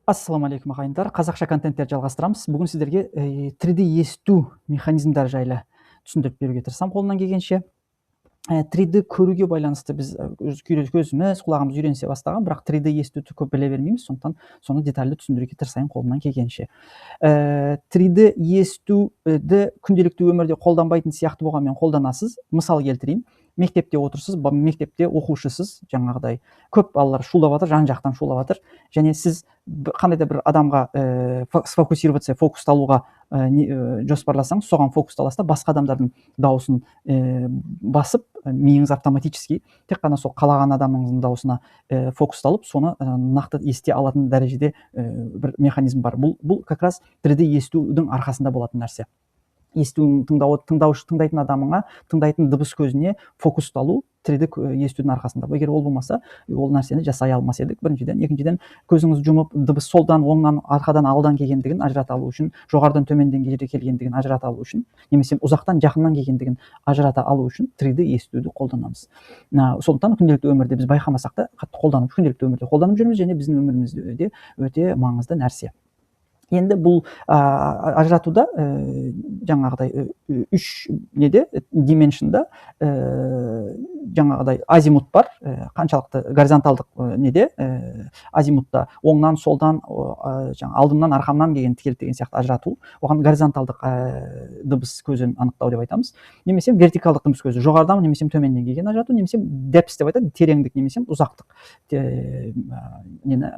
Ассалаумағалейкум ағайындар. Қазақша контенттер жалғастырамыз. Бүгін сіздерге 3D есту механизмдары жайлы түсіндіріп беруге тырысамын қолымнан келгенше. 3D көруге байланысты біз көзіміз, құлағымыз үйренісе бастаған, бірақ 3D естуді көп біле бермейміз, сондықтан соны детальды түсіндіруге тырысайын қолымнан келгенше. 3D естуді күнделікті өмірде қолданбайтын сияқты болғанмен қолданасыз. Мысал келтірейін. Мектепте отырсыз, мектепте оқушысыз, жаңағыдай көп балалар шулап жатыр, жан-жақтан шулап жатыр, және сіз қандай да бір адамға сфокусироваться, фокусталуға жоспарласаңыз, соған фокусталасыз да басқа адамдардың дауысын басып, миыңыз автоматически тек қана сол қалаған адамыңыздың дауысына фокусталып, соны нақты ести алатын дәрежеде бір механизм бар. Бұл как раз 3D естудің арқасында болатын нәрсе. Тыңдайтын адамыңа, тыңдайтын дыбыс көзіне фокусталу 3D естудің арқасында. Егер ол болмаса, ол нәрсені жасай алмас едік. Біріншіден, екіншіден, көзіңіз жұмып, дыбыс солдан, оңнан, арқадан, алдан келгендігін ажырата алу үшін, жоғарыдан төменден келгендігін ажырата алу үшін, немесе ұзақтан жақыннан келгендігін ажырата алу үшін 3D естуді қолданамыз. Сондықтан күнделікті өмірде біз байқамасақ та күнделікті өмірде қолданып жүрміз, және біздің өмірімізде өте маңызды нәрсе. Енді бұл ажыратуда жаңағыдай үш дименшнда жаңағыдай азимут бар, қаншалықты горизонталдық азимутта оңнан, солдан, алдымнан, арқамнан деген сияқты ажырату. Оған горизонталдық дыбыс көзін анықтау деп айтамыз. Немесе вертикалдық дыбыс көзі жоғарыдан, немесе төменнен келген ажырату, немесе депс деп айтады, тереңдік, немесе ұзақтық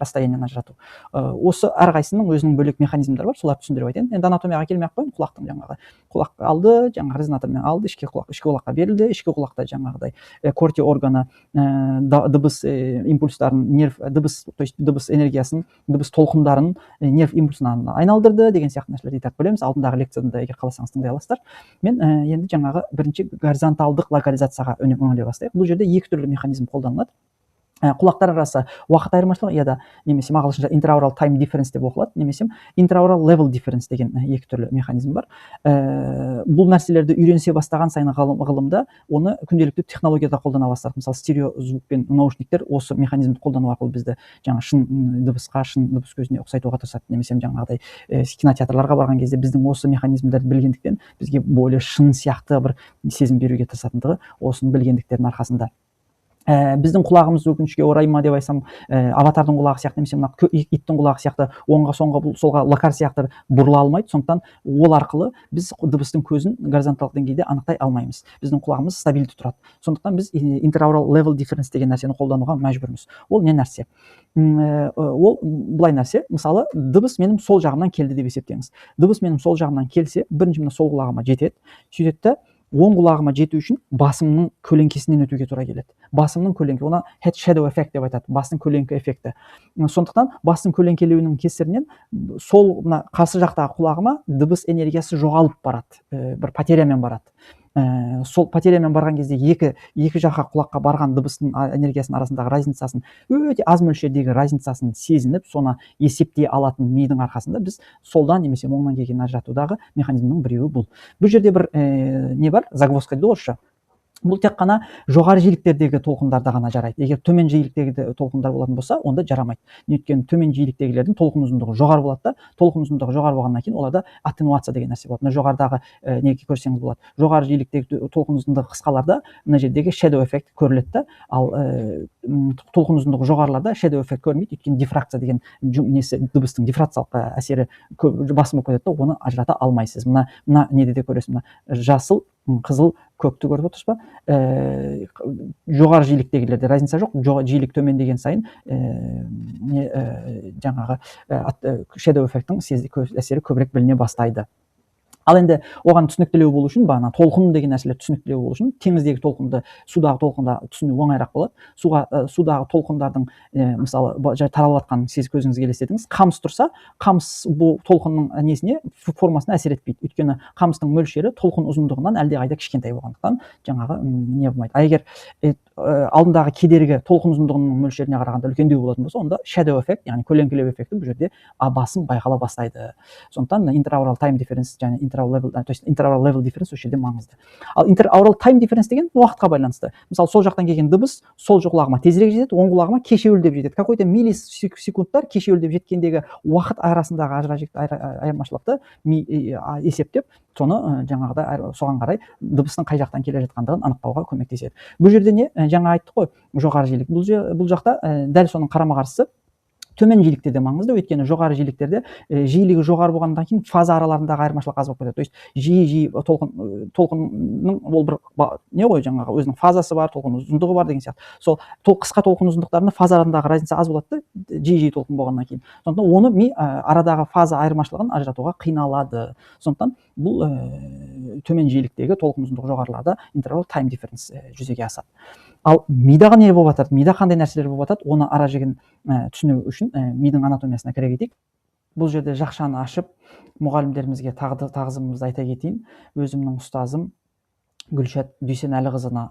расстояниен ажырату. Осы әрқайсының өзінің бөлек механизмдер бар, соларды түсіндіріп айтайын. Енді анатомияға келмей-ақ қояйын, құлақтың жаңағы құлақ алды, жаңағы резонатормен алды, ішкі құлаққа берілді, ішкі құлақта жаңағыдай корти органы дыбыс импульстарын, то есть дыбыс энергиясын, дыбыс толқындарын нерв импульсына айналдырды деген сияқты нәрселерді айтып білеміз. Алдындағы лекцияда егер қаласаңыз тыңдай аласыздар. Мен енді жаңағы бірінші горизонталдық локализацияға үңіле бастайық. Бұл жерде екі түрлі механизм қолданылады. Құлақтар арасы уақыт айырмашылығы, яда немесе ағылшынша intraoral time difference деп оқылады, немесе intraoral level difference деген екі түрлі механизм бар. Бұл нәрселерді үйренісе бастаған сайын ғылымда оны күнделікті технологияда қолдана бастады. Мысалы, стерео звук пен наушниктер осы механизмді қолдану арқылы бізді жаңа шын дыбысқа, шын дыбыс көзіне ұқсайтуға тырысады. Немесе жаңағыдай кинотеатрларға барған кезде біздің осы механизмдерді білгендіктен бізге более шын сияқты бір сезім беруге тырысатындығы осының білгендіктерінің арқасында. Біздің құлағымыз өкінішке орай ма деп айтсам, аватардың құлағы сияқты, немесе мына иттің құлағы сияқты оңға, солға локар сияқты бұрыла алмайды. Сондықтан ол арқылы біз дыбыстың көзін горизонталдық деңгейде анықтай алмаймыз. Біздің құлағымыз стабильді тұрады. Сондықтан біз intraoral level difference деген нәрсені қолдануға мәжбүрміз. Ол не нәрсе? Ол былай нәрсе. Мысалы, дыбыс менің сол жағымнан келді деп есептеңіз. Дыбыс менің сол жағымнан келсе, бірінші мына сол құлағыма жетеді. Сөйтеді, оң құлағыма жету үшін басымның көлеңкесінен өтуге тура келеді. Басымның көлеңке, оны head shadow effect деп айтады, басының көлеңке эффекті. Сондықтан басының көлеңкелеуінің кесірінен сол қарсы жақтағы құлағыма дыбыс энергиясы жоғалып барады, бір потерямен барады. Сол потерямен барған кезде екі жаққа құлаққа барған дыбыстың энергиясының арасындағы разницасын, өте аз мөлшердегі разницасын сезініп, соны есептей алатын мидың арқасында біз солдан немесе оңнан келген ажыратудағы механизмнің біреуі бұл. Бұл жерде бір не бар, загвоздка дейді орысша. Бұл тек қана жоғары жиіліктердегі толқындарда ғана жарайды. Егер төмен жиіліктегі толқындар болатын болса, онда жарамайды. Өйткені төмен жиіліктегілердің толқын ұзындығы жоғары болады да, толқын ұзындығы жоғары болғаннан кейін оларда аттенуация деген нәрсе болады. Жоғарыдағы неге көрсеңіз болады. Жоғары жиіліктегі толқын ұзындығы қысқаларда мына жердегі shadow эффект көріледі да, ал толқын ұзындығы жоғарыларда shadow эффект көрмейді. Өйткені дифракция деген несі, дыбыстың дифракциялық әсері басым болып кетеді, оны ажырата алмайсыз. Мына неде де көресіз, мына жасыл, қызыл, көкті көріп отырсыз ба? Жоғары жиіліктегілерде разница жоқ. Жиілік төмен деген сайын жаңағы shadow эффектің әсері көбірек біліне бастайды. Ал енді оған түсініктілеу болу үшін, бағана толқын деген нәрселер түсініктілеу болу үшін, теңіздегі толқынды судағы толқында түсіну оңайырақ болады. Судағы толқындардың мысалы таралып жатқан көзіңізге елестетіңіз. Қамыс тұрса, қамыс бұл толқынның несіне, формасына әсер етпейді. Өйткені қамыстың мөлшері толқын ұзындығынан әлдеқайда кішкентай болғандықтан жаңағы не болмайды. А егер алдындағы кедергі толқын ұзындығының мөлшеріне қарағанда үлкендеу болатын болса, онда shadow эффект, яғни көлеңкелеу эффекті бұл жерде басым байқала бастайды. Сондықтан интераурал тайм дифференс және интераурал левел дифференс осы жерде маңызды. Ал интераурал тайм дифференс деген уақытқа байланысты. Мысалы, сол жақтан келген дыбыс сол құлағыма тезірек жетеді, оң құлағыма кешеуілдеп жетеді. Какой-то миллисекундтар кешеуілдеп жеткендегі уақыт арасындағы айырмашылықты есептеп, соны жаңағыдай соған қарай дыбыстың қай жақтан келе жатқандығын анықтауға көмектеседі. Бұл жерде не? Жаңа айттық қой, жоғары жиілік. Бұл жақта дәл соның қарама қарсысы төмен жиілікте де маңызды, өйткені жоғары жиіліктерде жиілігі жоғары болғаннан кейін фаза араларындағы айырмашылық аз болып кетеді. То есть жиі толқынның ол бір не ғой, жаңағы өзінің фазасы бар, толқын ұзындығы бар деген сияқты. Сол қысқа толқын ұзындықтарында фаза арасындағы разница аз болады да, жиі толқын болғаннан кейін. Сондықтан оны ми арадағы фаза айырмашылығын ажыратуға қиналады. Сондықтан бұл төмен жиіліктегі толқын ұзындығы жоғарыларда интервал тайм дифференс жүзеге асады. Ал мидағы не болып жатады, мида қандай нәрселер болып жатады, оны ара жігін түсіну үшін мидың анатомиясына кіре кетейік. Бұл жерде жақшаны ашып, мұғалімдерімізге тағзымымызды айта кетейін. Өзімнің ұстазым Гүлшат Дүйсенәліқызына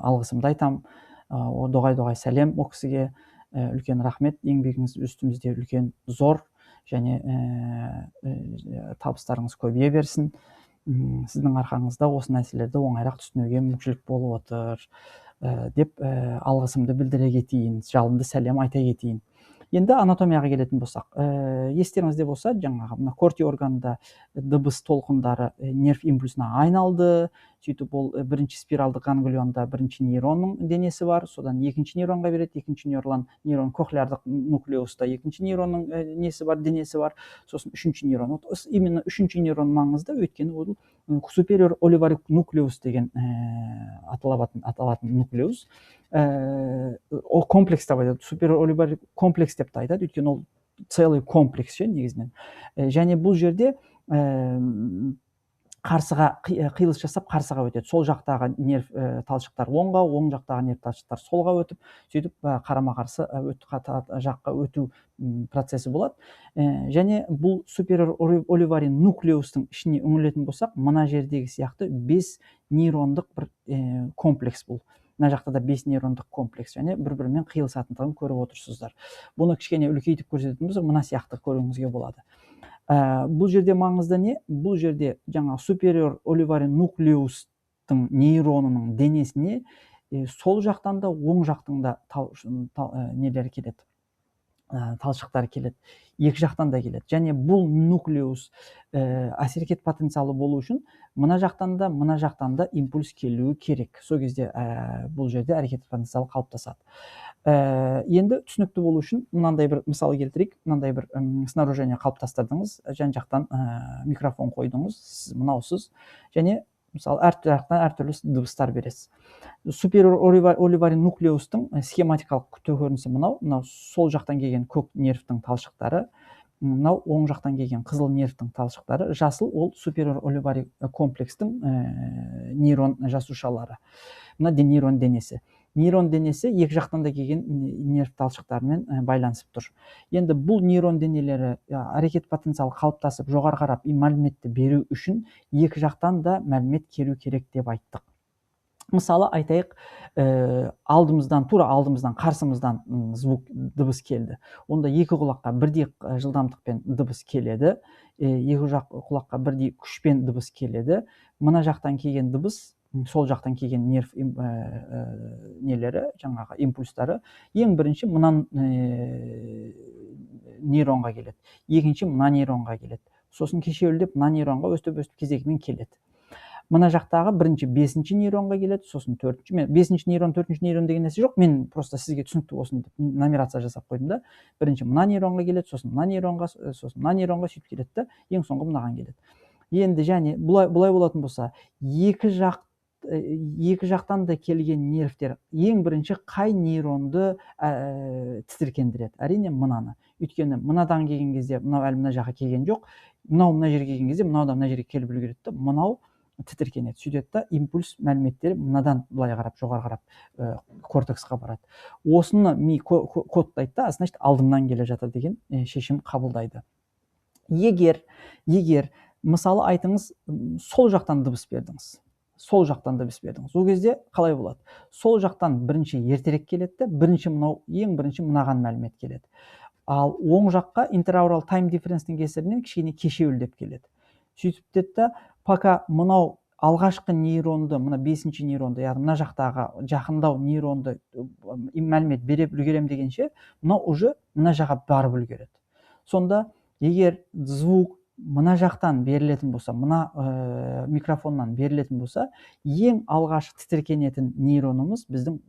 алғысымды айтам. Доғай сәлем о кісіге, үлкен рахмет. Еңбегіңіз үстімізде үлкен зор, және табыстарыңыз көбейе берсін. Сіздің арқаңызда осы нәрселерді оңайырақ түсінуге мүмкіншілік болып отыр деп алғысымды білдіре кетейін, жалынды сәлем айта кетейін. Енді анатомияға келетін болсақ, естеріңізде болса, жаңағы мына корти органында дыбыс толқындары нерв импульсына айналды. Сөйтіп ол бірінші спиралды ганглионда бірінші нейронның денесі бар, содан екінші нейронға береді, екінші нейрон кохлеардық нуклеуста екінші нейронның несі бар, денесі бар, сосын үшінші нейрон. Именно үшінші нейрон маңызды, өйткені ол superior olivary nucleus деген аталатын нуклеус. Ол комплекс деп айтады, superior olivary комплекс деп айтады, өйткені ол целый комплекс негізінен. Және бұл жерде қарсыға қиылыс жасап қарсыға өтеді. Сол жақтағы нерв талшықтар оңға, оң жақтағы нерв талшықтар солға өтіп, сөйтіп қарама қарсы жаққа өту процесі болады. Және бұл superior olivary nucleustың ішіне үңілетін болсақ, мына жердегі сияқты 5 нейрондық бір комплекс бұл. Мына жақта да 5 нейрондық комплекс, және бір-бірімен қиылысатындығын көріп отырсыздар. Бұны кішкене үлкейтіп көрсететін болсақ, мына сияқты көруіңізге болады. Бұл жерде маңызды не? Бұл жерде жаңа superior olivary nucleustың нейронының денесіне сол жақтан да оң жақтың да нелері келеді, талшықтар келеді, екі жақтан да келеді. Және бұл нуклеус әрекет потенциалы болу үшін мына жақтан да импульс келуі керек. Сол кезде бұл жерде әрекет потенциалы қалыптасады. Енді түсінікті болу үшін мынандай бір мысал келтірейік. Мынандай бір снаружение қалыптастырдыңыз, жан-жақтан микрофон қойдыңыз, сіз мынаусыз, және мысалы әр жақтан әртүрлі дыбыстар бересіз. Superior olivary nucleustың схематикалық көрінісі мынау сол жақтан келген көк нервтің талшықтары, мынау оң жақтан келген қызыл нервтің талшықтары, жасыл ол superior olivary комплекстің нейрон жасушалары. Мына нейрон денесі. Нейрон денесі екі жақтан да келген нерв талшықтарымен байланысып тұр. Енді бұл нейрон денелері әрекет потенциалы қалыптасып, жоғары қарап мәліметті беру үшін екі жақтан да мәлімет келу керек деп айттық. Мысалы айтайық, тура алдымыздан, қарсымыздан дыбыс келді. Онда екі құлаққа бірдей жылдамдықпен дыбыс келеді, екі құлаққа бірдей күшпен дыбыс келеді. Мына жақтан келген дыбыс, сол жақтан келген нерв нелері, жаңағы импульстары, ең бірінші мына нейронға келеді, екінші мына нейронға келеді, сосын кешеуілдеп мына нейронға өстіп кезегімен келеді. Мына жақтағы бірінші 5-ші нейронға келеді, сосын 4-ші. Мен 5-ші нейрон, 4-ші нейрон деген нәрсе жоқ, мен просто сізге түсінікті болсын деп нумерация жасап қойдым да. Бірінші мына нейронға келеді, сосын мына нейронға, сосын мына нейронға сөйтіп келеді да, ең соңғы мынаған келеді. Енді және бұлай болатын болса, екі жақтан да келген нервтер ең бірінші қай нейронды тітіркендіреді? Әрине мынаны. Өйткені мынадан келген кезде мынау әлі мына жаққа келген жоқ, мынау мына жерге келген кезде мынау да мына жерге келіп үлгереді, мынау тітіркенеді. Сөйтеді да импульс мәліметтері мынадан былай қарап, жоғары қарап кортексқа барады. Осыны ми кодтайды да, значит алдымнан келе жатыр деген шешім қабылдайды. Егер мысалы айтыңыз, сол жақтан дыбыс бердіңіз. сол жақтан дыбыс бердіңіз. Ол кезде қалай болады? Сол жақтан бірінші ертерек келеді де, ең бірінші мынаған мәлімет келеді. Ал оң жаққа интераурал тайм дифференстің кесірінен кішкене кешеуілдеп келеді. Сөйтіп деді да, пока мынау алғашқы нейронды, мына 5-ші нейронды, яғни мына жақтағы жақындау нейронды мәлімет бере үлгерем дегенше, мынау уже мына жаққа барып үлгереді. Сонда егер звук мына жақтан берілетін болса, мына микрофоннан берілетін болса, ең алғаш тітіркенетін нейронымыз біздің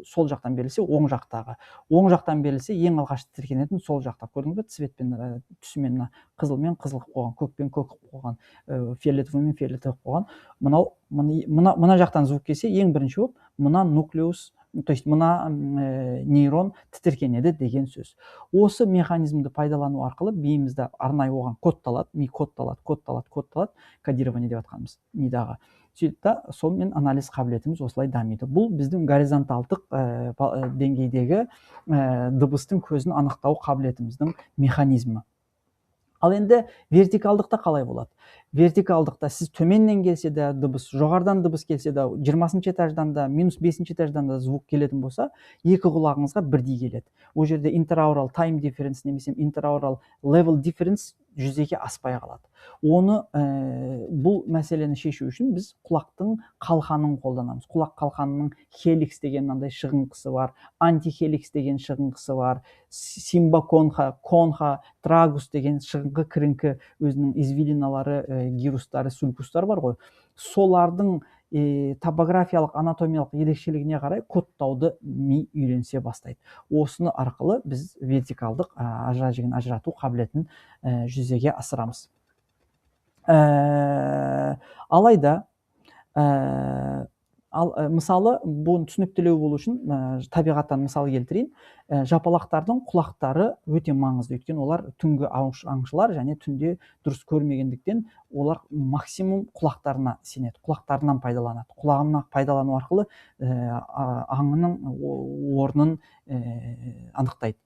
сол жақтан берілсе, оң жақтағы. Оң жақтан берілсе, ең алғаш тітіркенетін сол жақта. Көрдіңіз бе? Цветпен, түсімен, қызылмен қызыл қылып қойған, көкпен көк қылып қойған, фиолетовыймен фиолетовый қылып қойған. Мына жақтан звук келсе, ең бірінші болып, мына нуклеус, то есть мына нейрон тітіркенеді деген сөз. Осы механизмді пайдалану арқылы миымызда арнайы оған кодталады, ми кодталады, кодирование деп атқанымыз мидағы. Сөйтіп та сонымен анализ қабілетіміз осылай дамиды. Бұл біздің горизонталдық деңгейдегі дыбыстың көзін анықтау қабілетіміздің механизмі. Ал енді вертикалдықта қалай болады? Вертикалдықта сіз төменнен келсе де дыбыс, жоғарыдан дыбыс келсе де, 20-ші этаждан да, -5-ші этаждан да звук келетін болса, екі құлағыңызға бірдей келеді. Ол жерде интераурал тайм дифференс немесе интераурал левел дифференс жүзеге аспай қалады. Оны бұл мәселені шешу үшін біз құлақтың қалқанын қолданамыз. Құлақ қалқанының хеликс деген мынандай шығыңқысы бар, антихеликс деген шығыңқысы бар, симбоконха, конха, трагус деген шығыңқы кіріңкі өзінің извилиналары, гирустары, сулькустары бар ғой. Солардың топографиялық, анатомиялық ерекшелігіне қарай кодтауды ми үйренсе бастайды. Осыны арқылы біз вертикалдық ажырату қабілетін жүзеге асырамыз. Алайда, мысалы, бұны түсініктілеу болу үшін табиғаттан мысал келтірейін. Жапалақтардың құлақтары өте маңызды, өйткені олар түнгі аңшылар және түнде дұрыс көрмегендіктен олар максимум құлақтарына сенеді, құлақтарынан пайдаланады. Құлағына пайдалану арқылы аңының орнын анықтайды.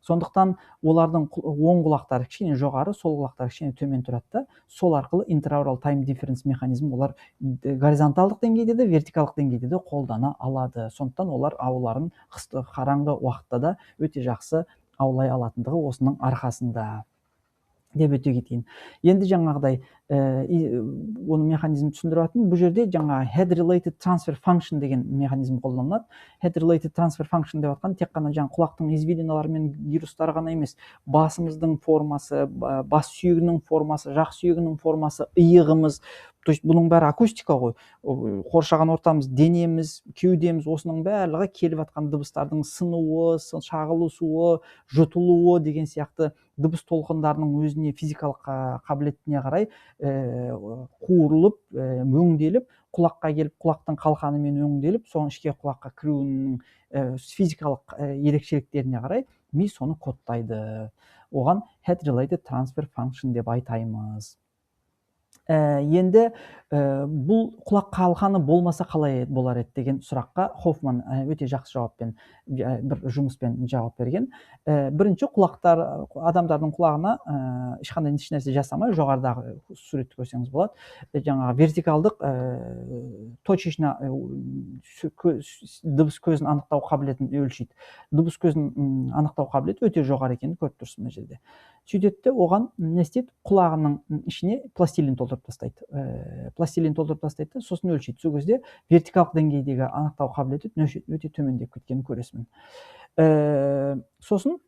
Сондықтан олардың оң құлақтары кішкене жоғары, сол құлақтары кішкене төмен тұрады да, сол арқылы интераурал тайм дифференс механизм олар горизонталдық деңгейде де, вертикалдық деңгейде де қолдана алады. Сондықтан олар ауларын қараңғы уақытта да өте жақсы аулай алатындығы осының арқасында деп өте кетейін. Енді жаңағыдай оны механизм түсіндіретін, бұл жерде жаңа head related transfer function деген механизм қолданылады. Head related transfer function деп атқан тек қана жаңа құлақтың извилиналары мен гирустары ғана емес, басымыздың формасы, бас сүйегінің формасы, жақ сүйегінің формасы, иығымыз, то есть бұның бәрі акустика ғой. Қоршаған ортамыз, денеміз, кеудеміз, осының барлығы келіп жатқан дыбыстардың сынуы, шағылысуы, жұтылуы деген сияқты дыбыс толқындарының өзіне физикалық қабілетіне қарай қуырылып, өңделіп, құлаққа келіп, құлақтың қалқанымен өңделіп, соның ішке құлаққа кіруінің физикалық ерекшеліктеріне қарай ми соны кодтайды. Оған head related transfer function деп айтаймыз. Енді бұл құлақ қалқаны болмаса қалай болар еді деген сұраққа Хоффман өте жақсы жауаппен, бір жұмыспен жауап берген. Бірінші, адамдардың құлағына ешқандай нәрсе жасамай, жоғарыдағы суретті көрсеңіз болады, жаңағы вертикалдық точечно дыбыс көзін анықтау қабілетін өлшейді. Дыбыс көзін анықтау қабілеті өте жоғары екенін көріп тұрсыз мына жерде. Сөйтеді, оған не істейді? Құлағының ішіне пластилин толтырып тастайды. Сосын өлшейді. Сол кезде вертикалық деңгейдегі анықтау қабілеті өте төмендеп кеткенін көресің. Сосын